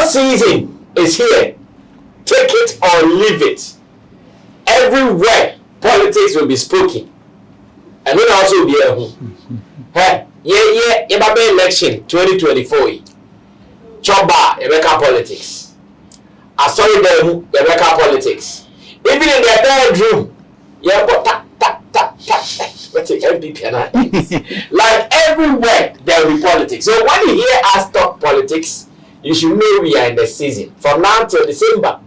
Your season is here. Take it or leave it. Everywhere politics will be spoken. And then also be a hey, yeah, election 2024. Choba, Rebecca politics. I saw them, Rebecca politics. Even in their bedroom, yeah, but tap. Let's take MPP and like everywhere there will be politics. So when you hear us talk politics, you should know we are in the season. From now till December,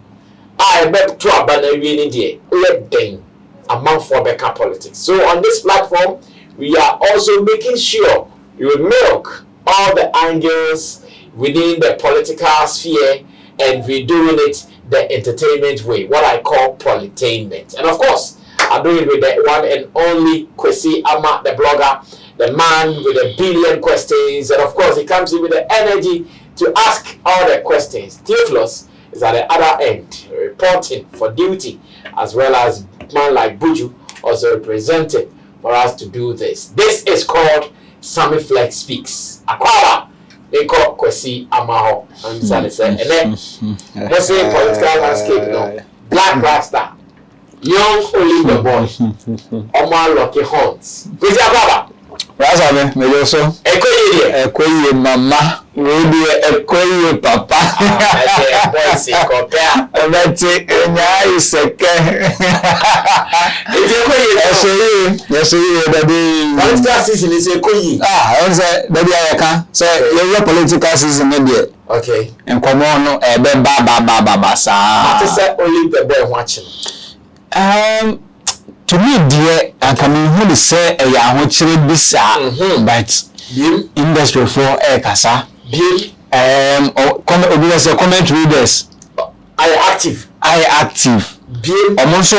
I bet to a banner winning day. Let them amount for Rebecca politics. So on this platform, we are also making sure you will milk all the angles within the political sphere and we're doing it the entertainment way, what I call politainment. And of course, I'm doing it with the one and only Kwesi Ama, the blogger, the man with a billion questions. And of course, he comes in with the energy to ask all the questions. Theophilus is at the other end, reporting for duty, as well as man like Buju also represented for us to do this. This is called Sammy Flexx Speaks. Aquaba, they call Kwesi Ama. And then, what's the political landscape now? Black Rasta. Young Oliver boy, Omar Lucky Hunts. Kwesi Aquaba. Rasta me also. Ekoye mama, we ekoye papa. Boy say compare. Ebeti enya iseke. Yes, daddy. Political season is ekoye. I say daddy ayaka. Say your political season dey. Okay. En komo no ebe ba sa. What say Oliver boy watching? To me, dear, I can only say a yahochiri bisa, but industry for a casa. Comment readers. I active. Also,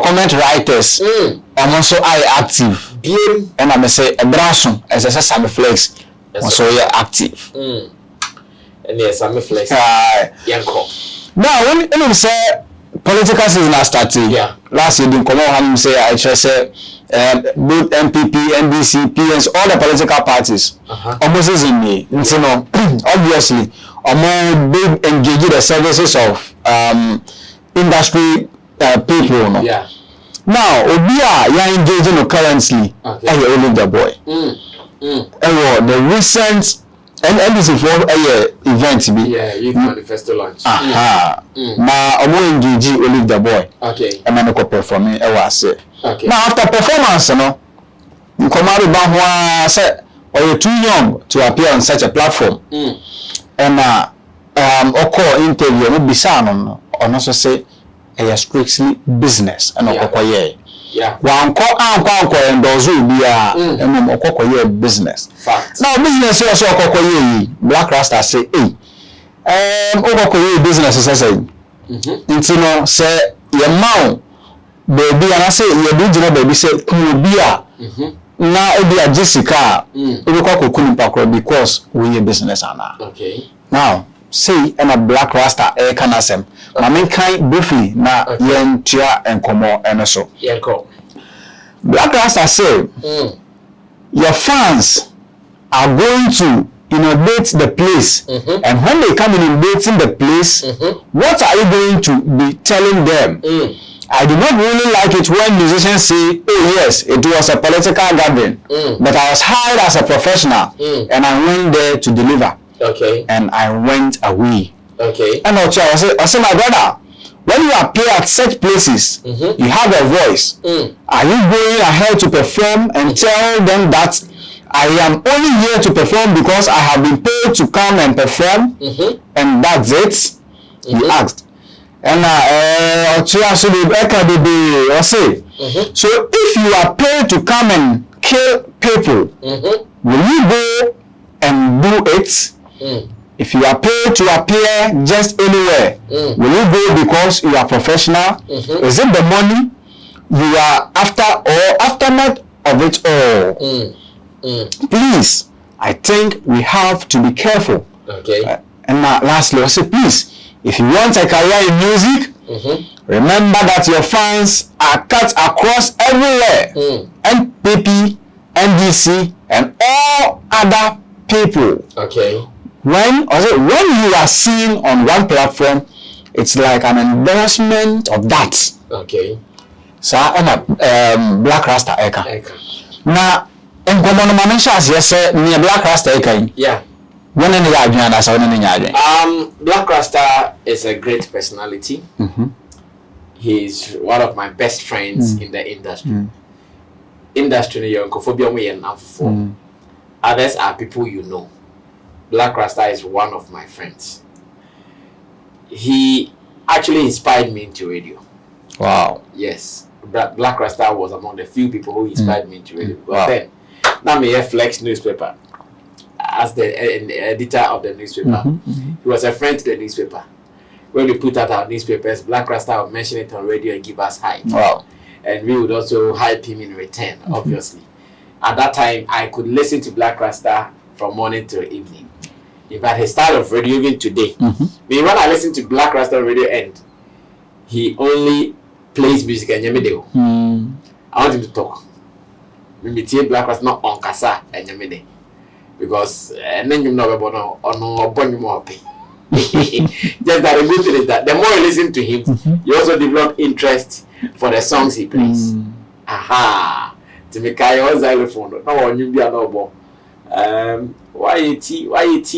comment writers. Also, I active. And I may say a brasso as a Sammy Flexx. Also, you're active. And yes, Sammy Flexx. Now, when you say political season has started. Yeah. Last year, didn't come out and say I just say both MPP, NDC, PS, all the political parties. Almost is in me. You know, obviously, more big engage the services of industry people. No? Yeah. Now, Obia, you're engaging currently. And you're only the boy. And the recent NDC for a event be. Yeah, youth manifesto launch. Ma engage Olive the boy. Okay. And then go performing say. Okay. Now after performance, you come out about say or you're too young to appear on such a platform. And oko interview no bisa no or also say a strictly business and okoye. Yeah. One anko endorse be and okoye business. Fact. Now business also okoye Blakk Rasta say okoye business is say. Nti no say your mount baby and I say you do jina baby say kubia na obia Jessica obekwa kokuni pakro because we a business ana. Okay. Now say and a Blakk Rasta can asem mama kan briefly na yentua enkomo enoso Yenko. Blakk Rasta say your fans are going to inundate the place and when they come in invading the place what are you going to be telling them? I do not really like it when musicians say, oh yes, it was a political gathering, but I was hired as a professional and I went there to deliver. Okay. And I went away. Okay. And also I say my brother, when you appear at such places, you have a voice. Are you going ahead to perform and tell them that I am only here to perform because I have been paid to come and perform and that's it? He asked. And so if you are paid to come and kill people, will you go and do it? If you are paid to appear just anywhere, will you go because you are professional? Is it the money you are after or aftermath of it all? Please, I think we have to be careful. Okay. And lastly, I say please, if you want a career in music, remember that your fans are cut across everywhere. MPP, NDC, and all other people. Okay. when you are seen on one platform, it's like an endorsement of that. Okay. So Blakk Rasta eka. Na enkomo no mama nhyas yese ne Blakk Rasta eka. Yeah. When any adwan asa when any adwan. Blakk Rasta is a great personality. He's one of my best friends in the industry. Industry no yonkofobia mo yen afo. Others are people you know. Blakk Rasta is one of my friends. He actually inspired me into radio. Wow. Yes. Blakk Rasta was among the few people who inspired me into radio. But wow. then, now me a Flexx newspaper. As the editor of the newspaper. He was a friend to the newspaper. When we put out our newspapers, Blakk Rasta would mention it on radio and give us hype. Wow. And we would also hype him in return, obviously. At that time, I could listen to Blakk Rasta from morning to evening. In fact, his style of radio, even today. When I listen to Blakk Rasta on radio end, he only plays music and yamide. I want him to talk. Maybe Blakk Rasta not on kasa and yamide. Because then you know about no just that the good thing is that the more you listen to him, you also develop interest for the songs he plays. Aha. To make a xylophone. No one you be an oboe. Why a TV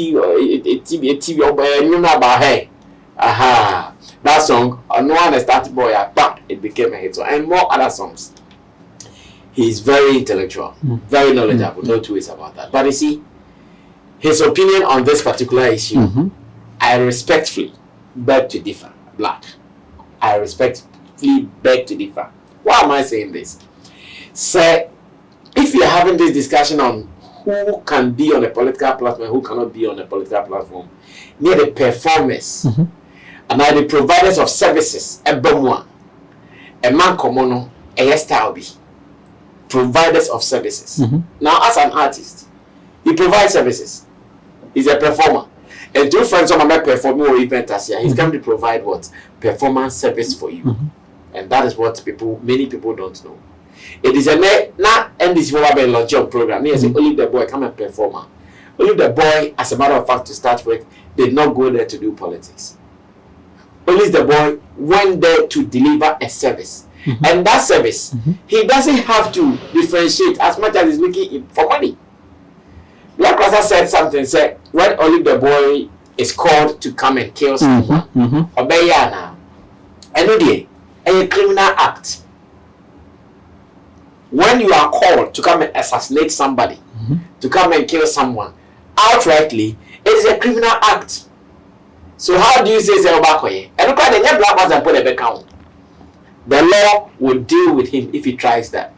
you know about hey. Aha. That song, no one started boy, but it became a hit. So, and more other songs. He's very intellectual, very knowledgeable, no two ways about that. But you see, his opinion on this particular issue, I respectfully beg to differ. Blakk. I respectfully beg to differ. Why am I saying this? Sir, if you're having this discussion on who can be on a political platform, who cannot be on a political platform, near the performers and are the providers of services, a man komono, a style be providers of services. Now, as an artist, he provides services. He's a performer. And two friends of mine performing or event as here, he's going to provide what? Performance service for you. And that is what many people don't know. It is a not NDC for a launch program. He said, Olive the boy, come and performer. Olive the boy, as a matter of fact, to start with, did not go there to do politics. Olive the boy went there to deliver a service. And that service, he doesn't have to differentiate as much as he's looking for money. Blakk Rasta said something, said, when Olive the boy is called to come and kill someone, obey now. And a criminal act. When you are called to come and assassinate somebody, to come and kill someone, outrightly, it is a criminal act. So how do you say Obakoye? And look at the Blakk Rasta put a back count. The law will deal with him if he tries that.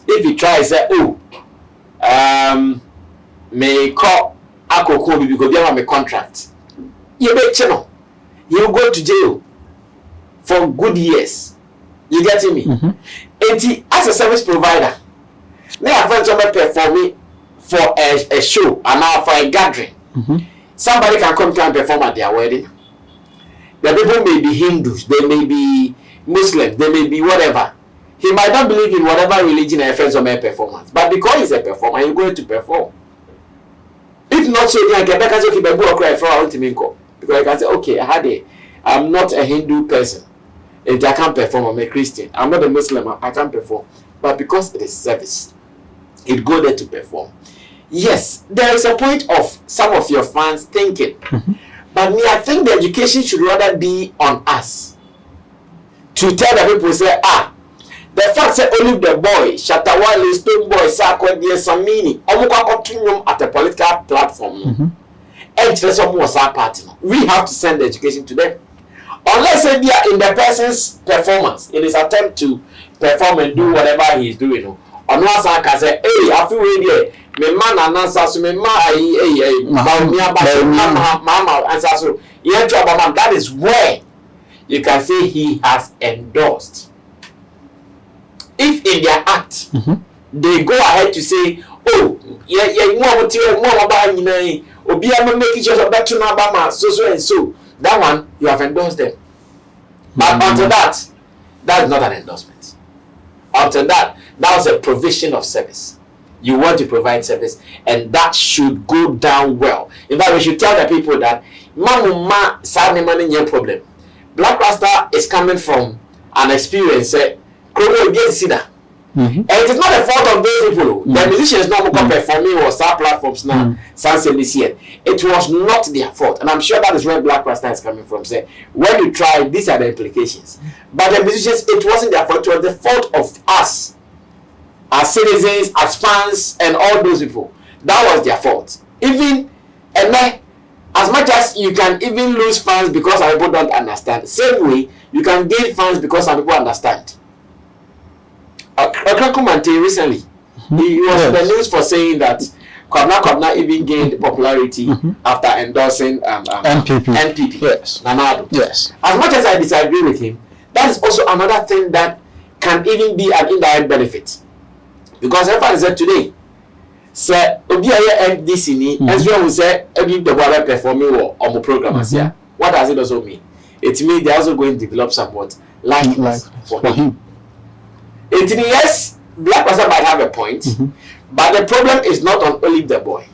If he tries that, may call Akoko because you have a contract. You bet you go to jail for good years. You getting me? And as a service provider, may have friends performing for a show and now for a gathering. Somebody can come and perform at their wedding. The people may be Hindus, they may be Muslims, they may be whatever. He might not believe in whatever religion and friends of my performance, but because he's a performer, he's going to perform. If not so, I can because I can say, okay, I'm not a Hindu person, and I can't perform. I'm a Christian. I'm not a Muslim. I can't perform. But because it is service, it go there to perform. Yes, there is a point of some of your fans thinking, but me, I think the education should rather be on us to tell the people say, the fact that only the boy, Shatawale, Stone Boy, Sako, dear Samini, Omukakotunyum at a political platform. And some was our partner. We have to send the education to them. Unless they are in the person's performance, in his attempt to perform and do whatever he is doing. Or no one can say, hey, I feel really, my man and answer, so my mama answer, so that is where you can say he has endorsed. If in their act, they go ahead to say, oh, making sure that so and so, that one, you have endorsed them. But until that is not an endorsement. Until that was a provision of service. You want to provide service, and that should go down well. In fact, we should tell the people that Mamma Sani money no problem. Blakk Rasta is coming from an experience. And it is not the fault of those people. The musicians now performing or star platforms now, since NDC. It was not their fault, and I'm sure that is where Blakk Rasta is coming from. Say, when you try, these are the implications. But the musicians, it wasn't their fault. It was the fault of us, as citizens, as fans, and all those people. That was their fault. Even as much as you can even lose fans because some people don't understand, same way you can gain fans because some people understand. Okrakumante recently, he was in the news for saying that Kwabna even gained popularity after endorsing NPP. Yes. Nanado. Yes. As much as I disagree with him, that is also another thing that can even be an indirect benefit. Because everyone said today, say Obiaya NDC ni, as well as say every the one performing on the program as here. What does it also mean? It means they're also going to develop somewhat likeness for him. Yes, Blakk Rasta might have a point, but the problem is not on only the boy.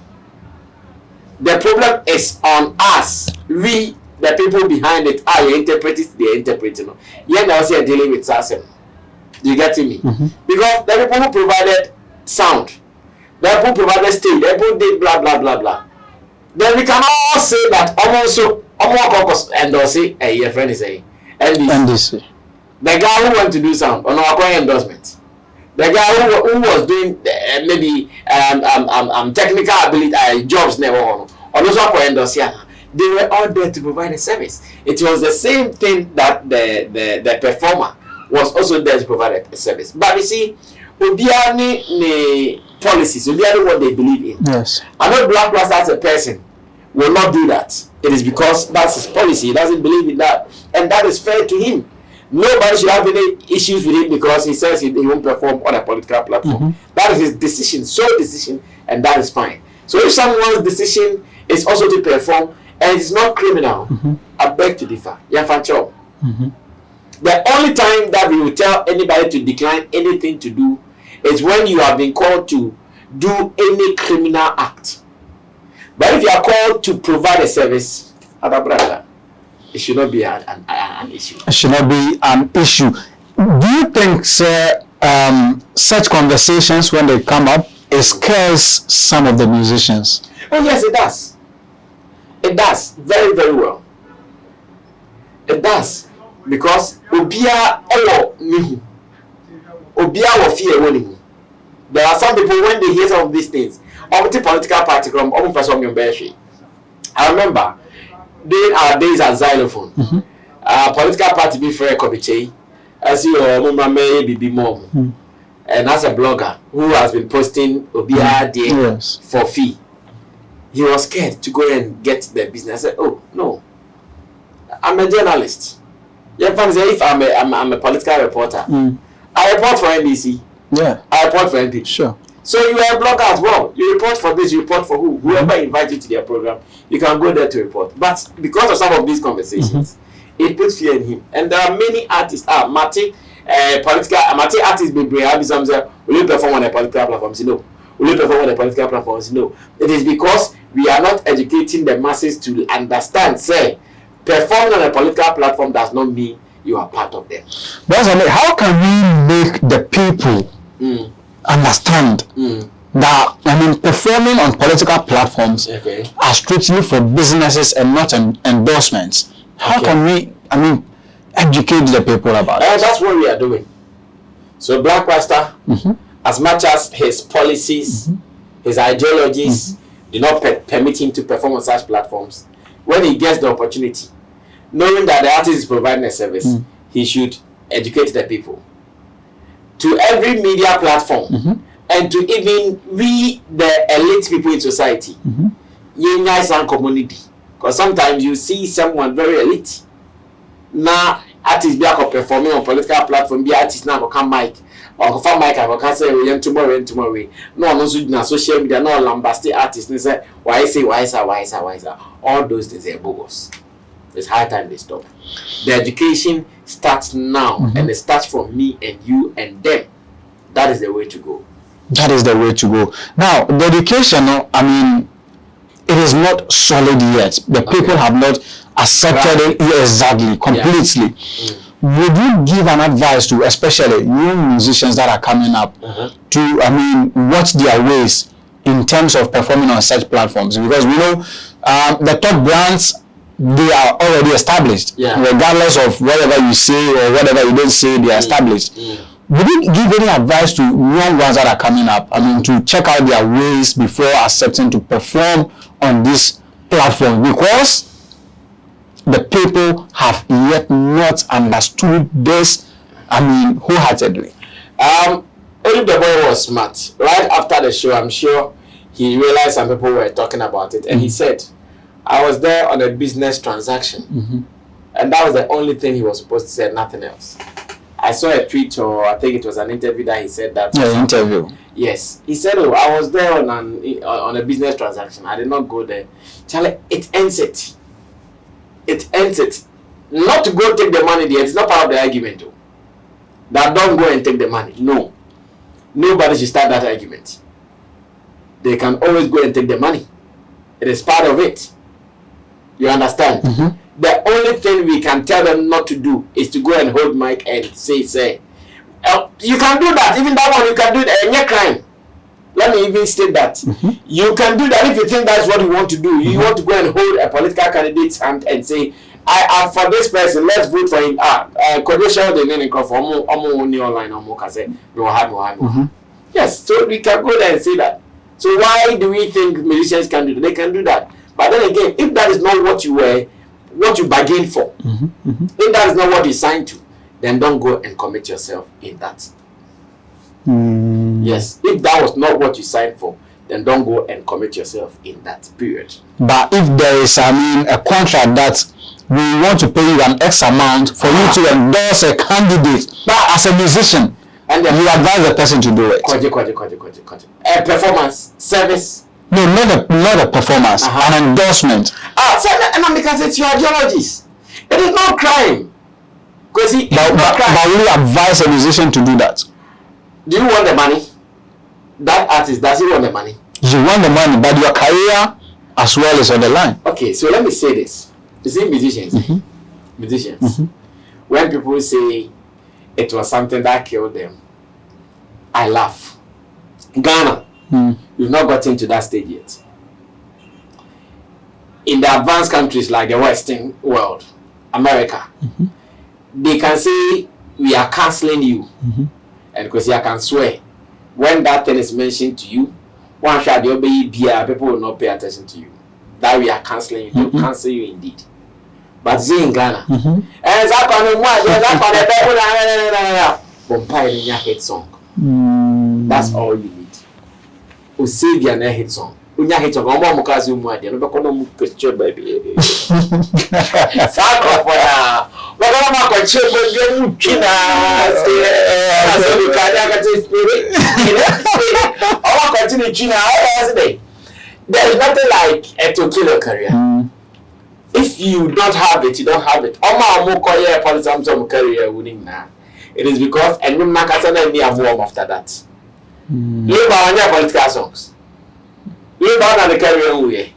The problem is on us. We, the people behind it, you interpret it, they interpret it. You now see dealing with Sassem. Do you get me? Because the people who provided sound, the people who provided stage, the people did blah blah blah blah. Then we can all say that almost endorse your friend is saying NDC. The guy who went to do sound on our endorsement. The guy who was doing maybe technical ability jobs never on also endorsement. They were all there to provide a service. It was the same thing that the performer was also there to provide a service. But you see, Obiani policies, Obiani what they believe in. Yes. I know Blakk Rasta as a person will not do that. It is because that's his policy. He doesn't believe in that, and that is fair to him. Nobody should have any issues with him because he says he won't perform on a political platform. That is his decision, sole decision, and that is fine. So if someone's decision is also to perform and it's not criminal, I beg to differ. The only time that we will tell anybody to decline anything to do is when you have been called to do any criminal act. But if you are called to provide a service, it should not be an issue. It should not be an issue. Do you think, sir, such conversations when they come up, it scares some of the musicians? Oh yes, it does. It does very, very well. It does, because obia nihu, obia fear nihu. There are some people when they hear some of these things, political party from I remember during our days at Xylophone, political party be for Kobiche, as you Bibi Mom, and as a blogger who has been posting Obia Day for fee, he was scared to go and get the business. I said, "Oh no, I'm a journalist. If I'm a political reporter, I report for NDC. Yeah, I report for NDC. Sure. So you are a blogger as well. You report for this, you report for who? Whoever invites you to their program, you can go there to report. But because of some of these conversations, it puts fear in him. And there are many artists. Mati artists will you perform on a political platform? No. Will you perform on a political platform? No. It is because we are not educating the masses to understand. Say, performing on a political platform does not mean you are part of them. But how can we make the people understand that performing on political platforms are strictly for businesses and not endorsements? How can we educate the people about it? That's what we are doing. So Blakk Rasta, as much as his policies, his ideologies do not permit him to perform on such platforms, when he gets the opportunity, knowing that the artist is providing a service, he should educate the people. To every media platform, and to even we, the elite people in society, and community. Because sometimes you see someone very elite. Now, artists be performing on political platform, be artists now come mic, or come mic, I can say we tomorrow. No, no, social media, no lambastic artists. They say, why is all those things are bogus. It's high time they stop. The education starts now, and it starts from me and you and them. That is the way to go. That is the way to go. Now, the education, I mean, it is not solid yet. The people have not accepted it exactly, completely. Yeah. Would you give an advice to, especially new musicians that are coming up, to, I mean, watch their ways in terms of performing on such platforms? Because we know the top brands, they are already established. Yeah. Regardless of whatever you say or whatever you don't say, they are established. Would you give any advice to young ones that are coming up? I mean, to check out their ways before accepting to perform on this platform, because the people have yet not understood this, I mean, wholeheartedly. If the boy was smart, right after the show, I'm sure he realized some people were talking about it, and he said, I was there on a business transaction, and that was the only thing he was supposed to say, nothing else. I saw a tweet, or I think it was an interview, that he said that. Yeah, interview. Yes, he said, "Oh, I was there on a business transaction. I did not go there." Charlie, it ends it. It ends it. Not to go take the money there. It's not part of the argument, though. That don't go and take the money. No, nobody should start that argument. They can always go and take the money. It is part of it. You understand? The only thing we can tell them not to do is to go and hold mic and say, you can do that. Even that one, you can do it. And you're crime. Let me even state that. You can do that if you think that's what you want to do. You want to go and hold a political candidate's hand and say, I am for this person, let's vote for him. Yes, so we can go there and say that. So why do we think musicians can do that? They can do that. But then again, if that is not what you were, what you bargained for, if that is not what you signed to, then don't go and commit yourself in that. Yes, if that was not what you signed for, then don't go and commit yourself in that period. But if there is, I mean, a contract that we want to pay you an X amount for you to endorse a candidate, but as a musician, and then you advise the person to do it. A performance service. No, not a performance, an endorsement. And because it's your ideologies. It is not crime. But will you advise a musician to do that? Do you want the money? That artist, does he want the money? You want the money, but your career as well is on the line. Okay, so let me say this. You see, musicians, when people say it was something that killed them, I laugh. Ghana, we've not gotten to that stage yet. In the advanced countries like the Western world, America, they can say, we are cancelling you. And because you can swear, when that thing is mentioned to you, one shot you'll be people will not pay attention to you. That we are cancelling you, they'll cancel you indeed. But see in Ghana, and that's your hit song. That's all you need. Who save your hit song. Unya hit song, Omo Mukazi Umwadi, no Bakono Mukachi baby. Sako for ya. Bakono Mukachi baby, China. There is nothing like to kill your career. If you don't have it, you don't have it. It is because and you after that. Live on your political songs. Live on the career way.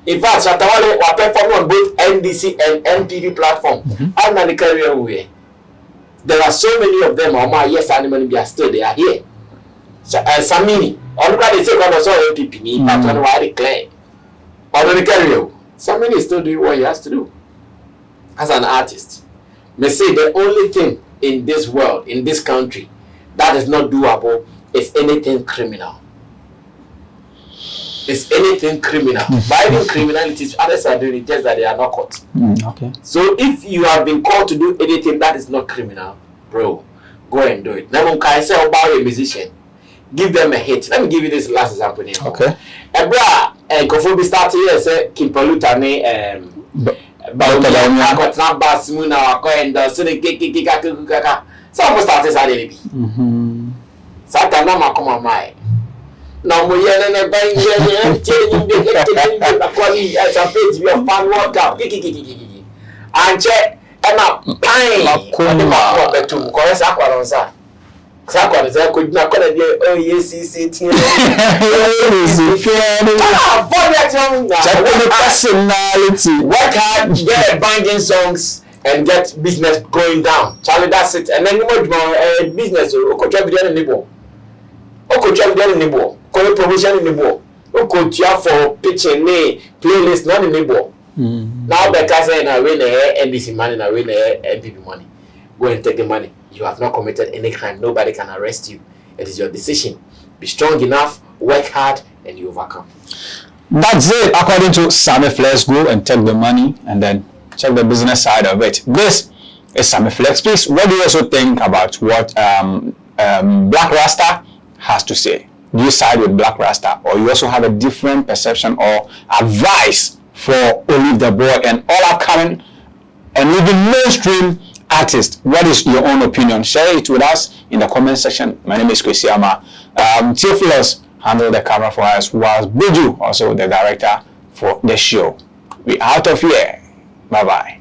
In fact, Shatawale were performing on both NDC and MPP platform. And on the career way. There are so many of them. Yes, animal be still they are here. Sammy, all they say God was all MPP. But when I declare, on the career, Sammy is still doing what he has to do as an artist. May say the only thing in this world, in this country, that is not doable is anything criminal. It's anything criminal. By even criminality, others are doing it just that they are not caught. Okay. So if you have been called to do anything that is not criminal, bro, go and do it. Now, when I say about a musician, give them a hit. Let me give you this last example. Okay. Kofobi started here, say Kimpaluta ne so almost started Saturday. Satana makoma mai. Now we are in a bang changing the quality as a page of fan workout. And check and up pine. Sakwa say could not call it oh yes CCT. Personality. Work hard, get banging songs and get business going down. Charlie, that's it. And then you more business. Oko travel there in the board. Oko travel there in the board. Call promotion in the board. Oko tia for pitching me playlist not in the board. Now better say I win NDC money, I win NPP money. Go and take the money. You have not committed any crime. Nobody can arrest you. It is your decision. Be strong enough, work hard, and you overcome. That's it. According to Sammy, let's go and take the money and then check the business side of it. This is Sammy Flex. Please, what do you also think about what Blakk Rasta has to say? Do you side with Blakk Rasta, or you also have a different perception or advice for Olive the Boy and all upcoming and even mainstream artists? What is your own opinion? Share it with us in the comment section. My name is Kwesiama. Theophilus handle the camera for us, whilst Buju also the director for the show. We out of here. Bye bye.